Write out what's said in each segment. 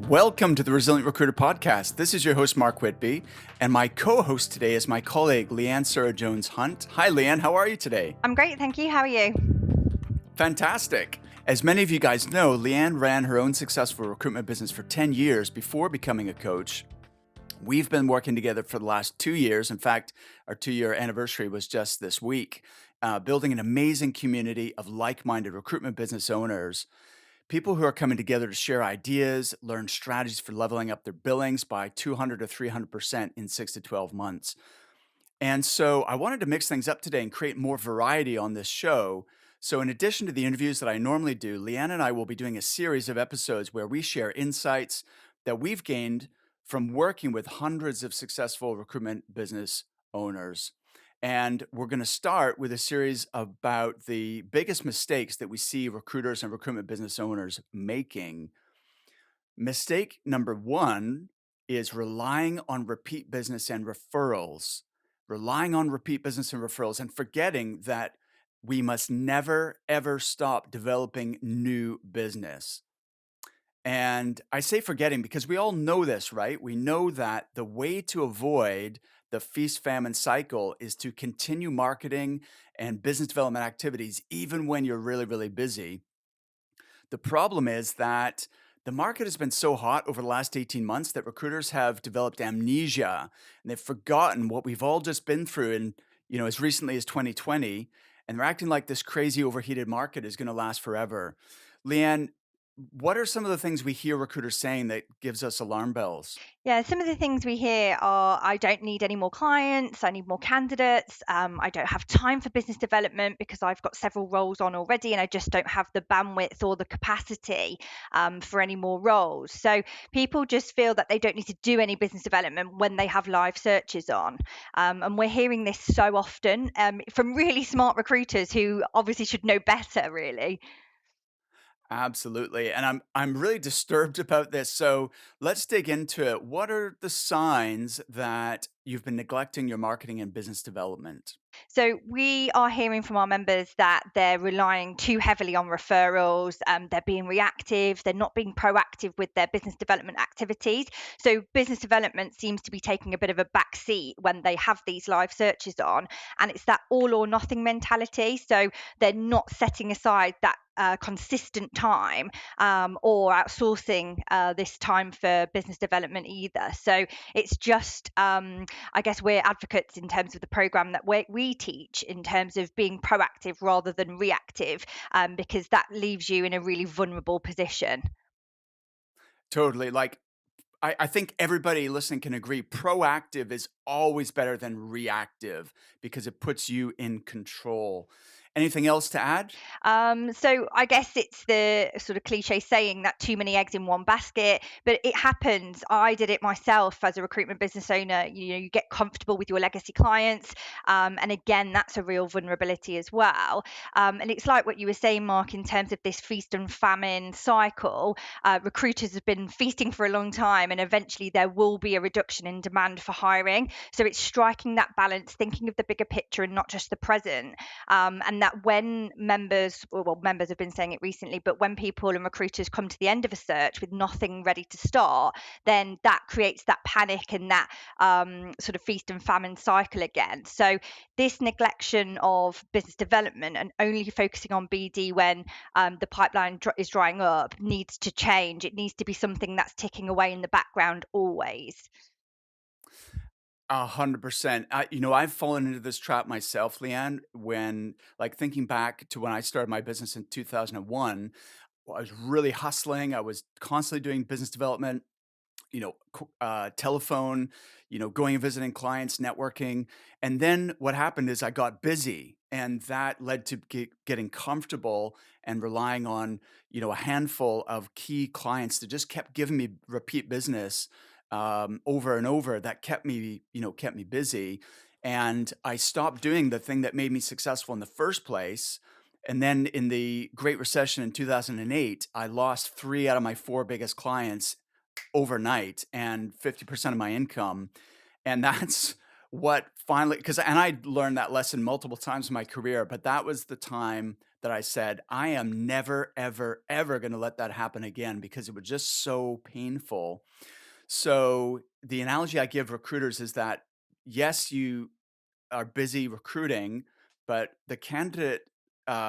Welcome to the Resilient Recruiter Podcast. This is your host, Mark Whitby, and my co-host today is my colleague, Leanne Sara Jones-Hunt. Hi, Leanne. How are you today? I'm great, thank you. How are you? Fantastic. As many of you guys know, Leanne ran her own successful recruitment business for 10 years before becoming a coach. We've been working together for the last 2 years. In fact, our 2-year anniversary was just this week, building an amazing community of like-minded recruitment business owners. People who are coming together to share ideas, learn strategies for leveling up their billings by 200 to 300% in 6 to 12 months. And so I wanted to mix things up today and create more variety on this show. So, in addition to the interviews that I normally do, Leanne and I will be doing a series of episodes where we share insights that we've gained from working with hundreds of successful recruitment business owners. And we're going to start with a series about the biggest mistakes that we see recruiters and recruitment business owners making. Mistake number one is relying on repeat business and referrals, relying on repeat business and referrals, and forgetting that we must never, ever stop developing new business. And I say forgetting because we all know this, right? We know that the way to avoid the feast famine cycle is to continue marketing and business development activities, even when you're really, really busy. The problem is that the market has been so hot over the last 18 months that recruiters have developed amnesia and they've forgotten what we've all just been through in, as recently as 2020. And they're acting like this crazy overheated market is going to last forever. Leanne, what are some of the things we hear recruiters saying that gives us alarm bells? Yeah, some of the things we hear are I don't need any more clients, I need more candidates, I don't have time for business development because I've got several roles on already and I just don't have the bandwidth or the capacity for any more roles. So people just feel that they don't need to do any business development when they have live searches on. And we're hearing this so often from really smart recruiters who obviously should know better, really. Absolutely. And I'm really disturbed about this. So let's dig into it. What are the signs that you've been neglecting your marketing and business development? So we are hearing from our members that they're relying too heavily on referrals, they're being reactive, they're not being proactive with their business development activities. So business development seems to be taking a bit of a back seat when they have these live searches on, and it's that all or nothing mentality. So they're not setting aside that consistent time or outsourcing this time for business development either. So it's just I guess we're advocates in terms of the program that we teach in terms of being proactive rather than reactive, because that leaves you in a really vulnerable position. Totally. Like, I think everybody listening can agree proactive is always better than reactive because it puts you in control. Anything else to add? So I guess it's the sort of cliche saying that too many eggs in one basket, but it happens. I did it myself as a recruitment business owner. You get comfortable with your legacy clients, and again, that's a real vulnerability as well. And it's like what you were saying, Mark, in terms of this feast and famine cycle. Recruiters have been feasting for a long time, and eventually there will be a reduction in demand for hiring. So it's striking that balance, thinking of the bigger picture and not just the present. And that when members, well, members have been saying it recently, but when people and recruiters come to the end of a search with nothing ready to start, then that creates that panic and that sort of feast and famine cycle again. So this neglection of business development and only focusing on BD when the pipeline is drying up needs to change. It needs to be something that's ticking away in the background always. 100%. I've fallen into this trap myself, Leanne, when like thinking back to when I started my business in 2001, I was really hustling. I was constantly doing business development, telephone, going and visiting clients, networking. And then what happened is I got busy and that led to getting comfortable and relying on, a handful of key clients that just kept giving me repeat business over and over that kept me busy. And I stopped doing the thing that made me successful in the first place. And then in the Great Recession in 2008, I lost three out of my four biggest clients overnight and 50% of my income. And that's what finally, because, and I learned that lesson multiple times in my career, but that was the time that I said, I am never, ever, ever going to let that happen again because it was just so painful. So the analogy I give recruiters is that yes, you are busy recruiting, but the candidate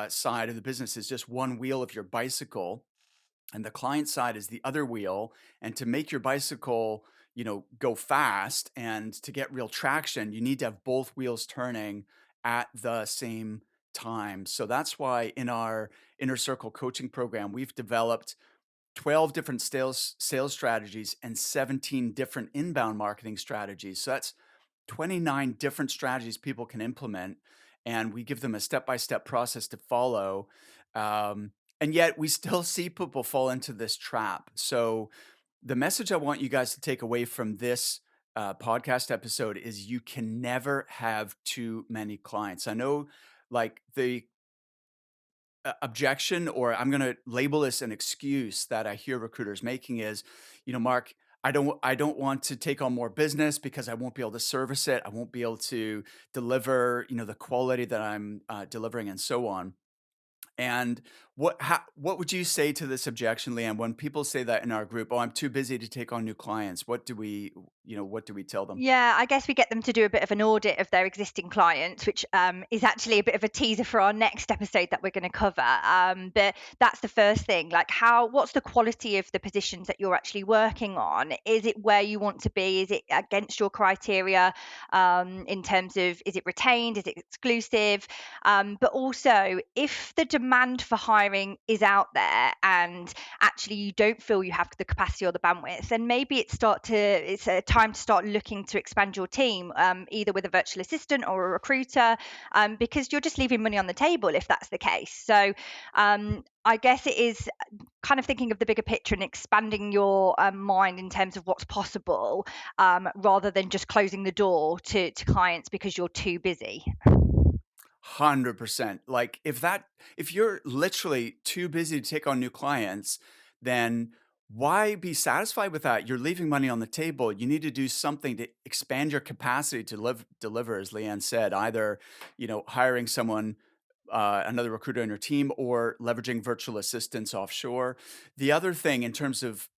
side of the business is just one wheel of your bicycle, and the client side is the other wheel. And to make your bicycle, go fast and to get real traction, you need to have both wheels turning at the same time. So that's why in our inner circle coaching program, we've developed 12 different sales strategies and 17 different inbound marketing strategies. So that's 29 different strategies people can implement, and we give them a step-by-step process to follow. And yet we still see people fall into this trap. So the message I want you guys to take away from this podcast episode is you can never have too many clients. I know, like, the objection, or I'm going to label this an excuse that I hear recruiters making is, Mark, I don't want to take on more business because I won't be able to service it. I won't be able to deliver, the quality that I'm delivering, and so on. And what would you say to this objection, Leanne, when people say that in our group? Oh, I'm too busy to take on new clients. What do we tell them? Yeah, I guess we get them to do a bit of an audit of their existing clients, which is actually a bit of a teaser for our next episode that we're going to cover. But that's the first thing. Like, what's the quality of the positions that you're actually working on? Is it where you want to be? Is it against your criteria in terms of, is it retained? Is it exclusive? But also, if the demand for hiring is out there and actually you don't feel you have the capacity or the bandwidth, then maybe it's a time to start looking to expand your team, either with a virtual assistant or a recruiter, because you're just leaving money on the table if that's the case. So I guess it is kind of thinking of the bigger picture and expanding your mind in terms of what's possible, rather than just closing the door to clients because you're too busy. 100%. Like, if you're literally too busy to take on new clients, then why be satisfied with that? You're leaving money on the table. You need to do something to expand your capacity to deliver, as Leanne said, either, hiring someone, another recruiter on your team, or leveraging virtual assistants offshore. The other thing in terms of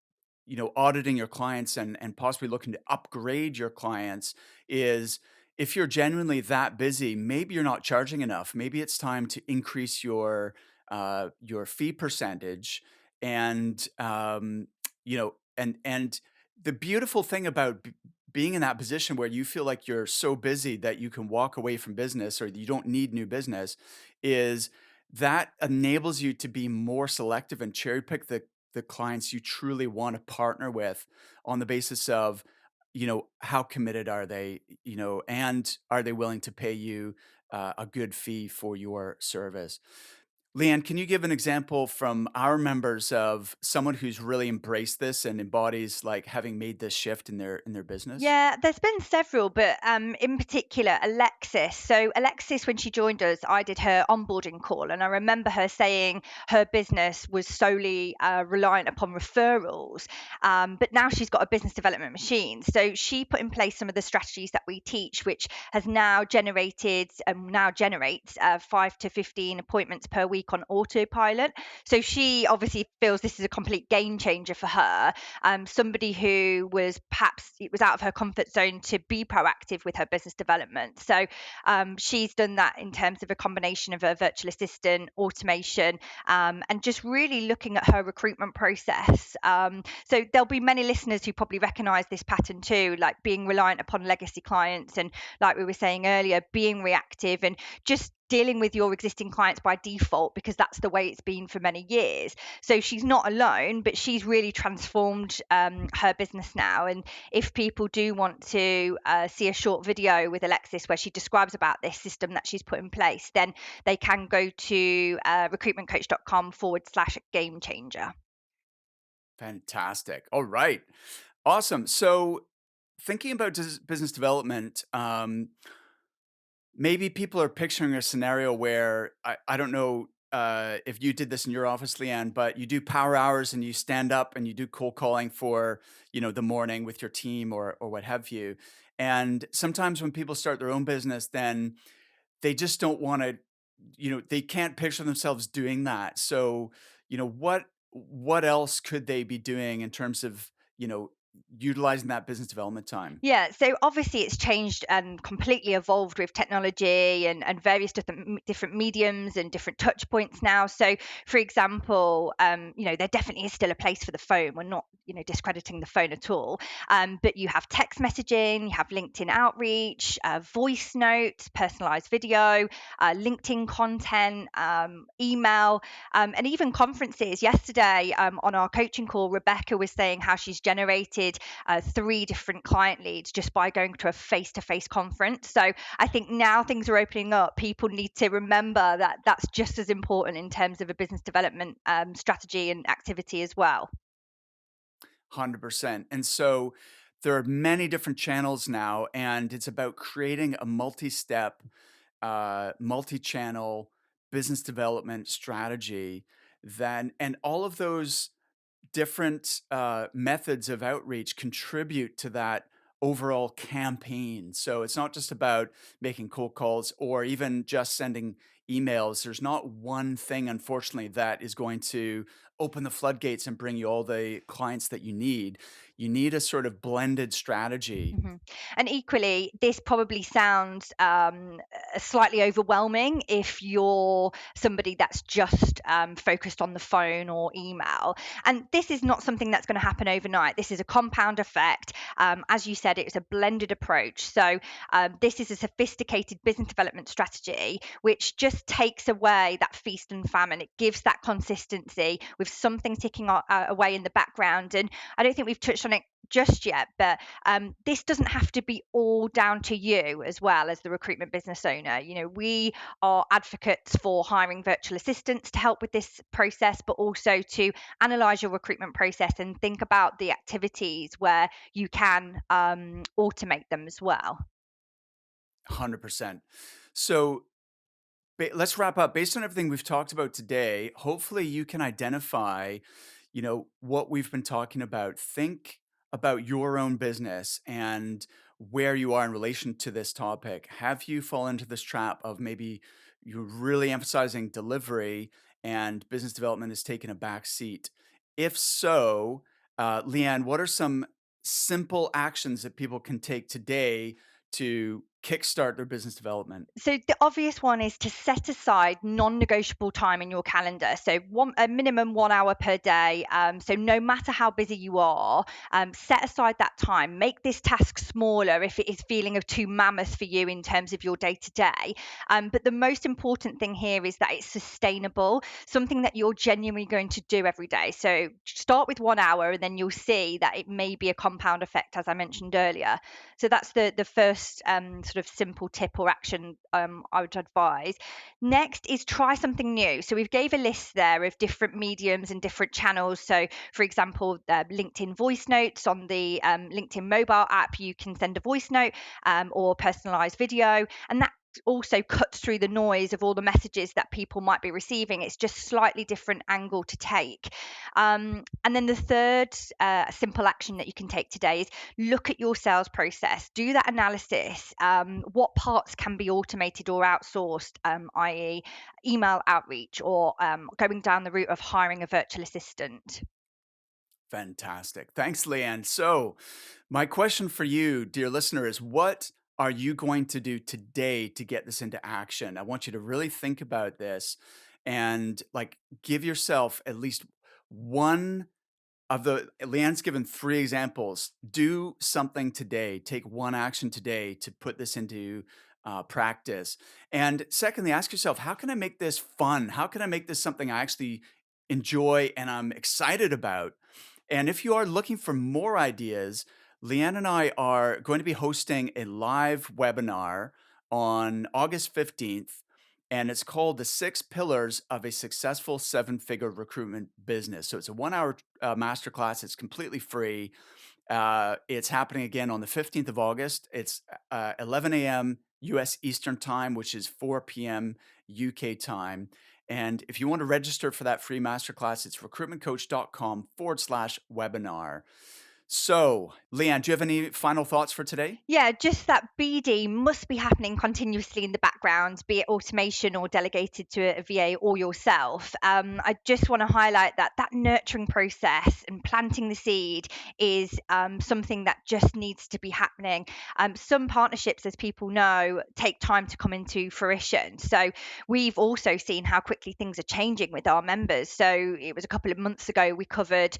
auditing your clients and possibly looking to upgrade your clients is, if you're genuinely that busy, maybe you're not charging enough. Maybe it's time to increase your fee percentage. And and the beautiful thing about being in that position where you feel like you're so busy that you can walk away from business, or you don't need new business, is that enables you to be more selective and cherry pick the clients you truly want to partner with, on the basis of, how committed are they, and are they willing to pay you a good fee for your service. Leanne, can you give an example from our members of someone who's really embraced this and embodies, like, having made this shift in their business? Yeah, there's been several, but in particular, Alexis. So, Alexis, when she joined us, I did her onboarding call, and I remember her saying her business was solely reliant upon referrals. But now she's got a business development machine. So, she put in place some of the strategies that we teach, which has now generates 5 to 15 appointments per week on autopilot. So, she obviously feels this is a complete game changer for her, somebody who was perhaps it was out of her comfort zone to be proactive with her business development. So she's done that in terms of a combination of a virtual assistant, automation, and just really looking at her recruitment process. So there'll be many listeners who probably recognise this pattern too, like being reliant upon legacy clients, and like we were saying earlier, being reactive and just dealing with your existing clients by default because that's the way it's been for many years. So she's not alone, but she's really transformed her business now. And if people do want to see a short video with Alexis where she describes about this system that she's put in place, then they can go to recruitmentcoach.com/game changer. Fantastic. All right. Awesome. So, thinking about business development, maybe people are picturing a scenario where, I don't know if you did this in your office, Leanne, but you do power hours and you stand up and you do cold calling for, the morning with your team, or what have you. And sometimes when people start their own business, then they just don't want to they can't picture themselves doing that. So, what else could they be doing in terms of, utilizing that business development time? Yeah, so obviously it's changed and completely evolved with technology and various different mediums and different touch points now. So, for example, there definitely is still a place for the phone. We're not, discrediting the phone at all. But you have text messaging, you have LinkedIn outreach, voice notes, personalized video, LinkedIn content, email, and even conferences. Yesterday, on our coaching call, Rebecca was saying how she's generated 3 different client leads just by going to a face-to-face conference. So I think now things are opening up. People need to remember that that's just as important in terms of a business development strategy and activity as well. 100%. And so there are many different channels now, and it's about creating a multi-step, multi-channel business development strategy. And all of those different methods of outreach contribute to that overall campaign. So it's not just about making cold calls or even just sending emails. There's not one thing, unfortunately, that is going to open the floodgates and bring you all the clients that you need. You need a sort of blended strategy. Mhm. And equally, this probably sounds slightly overwhelming if you're somebody that's just focused on the phone or email. And this is not something that's going to happen overnight. This is a compound effect. As you said, it's a blended approach. So, this is a sophisticated business development strategy which just takes away that feast and famine. It gives that consistency with something ticking away in the background. And I don't think we've touched on it just yet, but this doesn't have to be all down to you as well as the recruitment business owner. We are advocates for hiring virtual assistants to help with this process, but also to analyze your recruitment process and think about the activities where you can automate them as well. 100%. So let's wrap up. Based on everything we've talked about today, hopefully you can identify, what we've been talking about. Think about your own business and where you are in relation to this topic. Have you fallen into this trap of maybe you're really emphasizing delivery and business development is taking a back seat? If so, Leanne, what are some simple actions that people can take today to kickstart their business development? So the obvious one is to set aside non-negotiable time in your calendar. So a minimum 1 hour per day. So no matter how busy you are, set aside that time. Make this task smaller if it is feeling of too mammoth for you in terms of your day to day. But the most important thing here is that it's sustainable, something that you're genuinely going to do every day. So start with 1 hour, and then you'll see that it may be a compound effect, as I mentioned earlier. So that's the first sort of simple tip or action I would advise. Next is try something new. So we've gave a list there of different mediums and different channels. So for example, LinkedIn voice notes on the LinkedIn mobile app, you can send a voice note or personalized video, and that also cuts through the noise of all the messages that people might be receiving. It's just slightly different angle to take. And then the third simple action that you can take today is look at your sales process, do that analysis. What parts can be automated or outsourced, i.e., email outreach or going down the route of hiring a virtual assistant? Fantastic. Thanks, Leanne. So, my question for you, dear listener, is what are you going to do today to get this into action? I want you to really think about this and give yourself at least one of the Leanne's given 3 examples. Do something today. Take one action today to put this into practice. And secondly, ask yourself, how can I make this fun? How can I make this something I actually enjoy and I'm excited about? And if you are looking for more ideas, Leanne and I are going to be hosting a live webinar on August 15th, and it's called The 6 Pillars of a Successful Seven-Figure Recruitment Business. So it's a 1 hour masterclass. It's completely free. It's happening again on the 15th of August. It's 11 a.m. US Eastern Time, which is 4 p.m. UK time. And if you want to register for that free masterclass, it's recruitmentcoach.com/webinar. So, Leanne, do you have any final thoughts for today? Yeah, just that BD must be happening continuously in the background, be it automation or delegated to a VA or yourself. I just want to highlight that nurturing process and planting the seed is something that just needs to be happening. Some partnerships, as people know, take time to come into fruition. So we've also seen how quickly things are changing with our members. So it was a couple of months ago we covered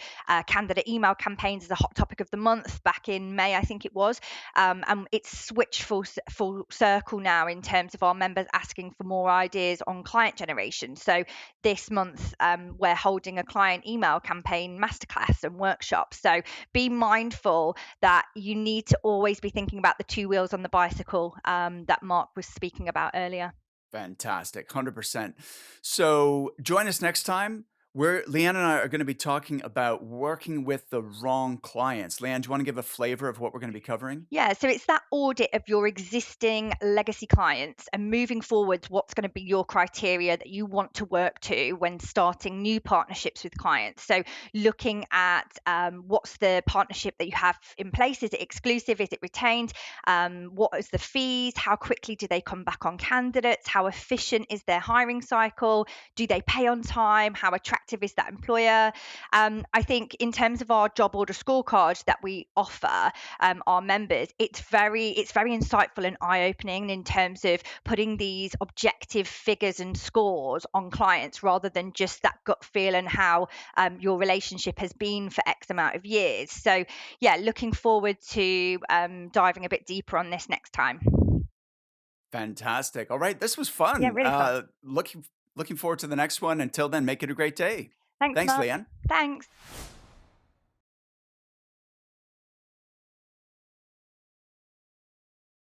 candidate email campaigns as a hot topic of the month back in May, I think it was. And it's switched full circle now in terms of our members asking for more ideas on client generation. So this month, we're holding a client email campaign masterclass and workshop. So be mindful that you need to always be thinking about the two wheels on the bicycle that Mark was speaking about earlier. Fantastic, 100%. So, join us next time. Leanne and I are going to be talking about working with the wrong clients. Leanne, do you want to give a flavor of what we're going to be covering? Yeah, so it's that audit of your existing legacy clients and moving forward, what's going to be your criteria that you want to work to when starting new partnerships with clients. So, looking at what's the partnership that you have in place? Is it exclusive? Is it retained? What is the fees? How quickly do they come back on candidates? How efficient is their hiring cycle? Do they pay on time? How attractive is that employer? I think in terms of our job order scorecard that we offer, our members, it's very insightful and eye-opening in terms of putting these objective figures and scores on clients rather than just that gut feel and how your relationship has been for X amount of years. So yeah, looking forward to diving a bit deeper on this next time. Fantastic. All right, this was Yeah, fun. really fun. Looking forward to the next one. Until then, make it a great day. Thanks, Thanks, Mark. Leanne. Thanks.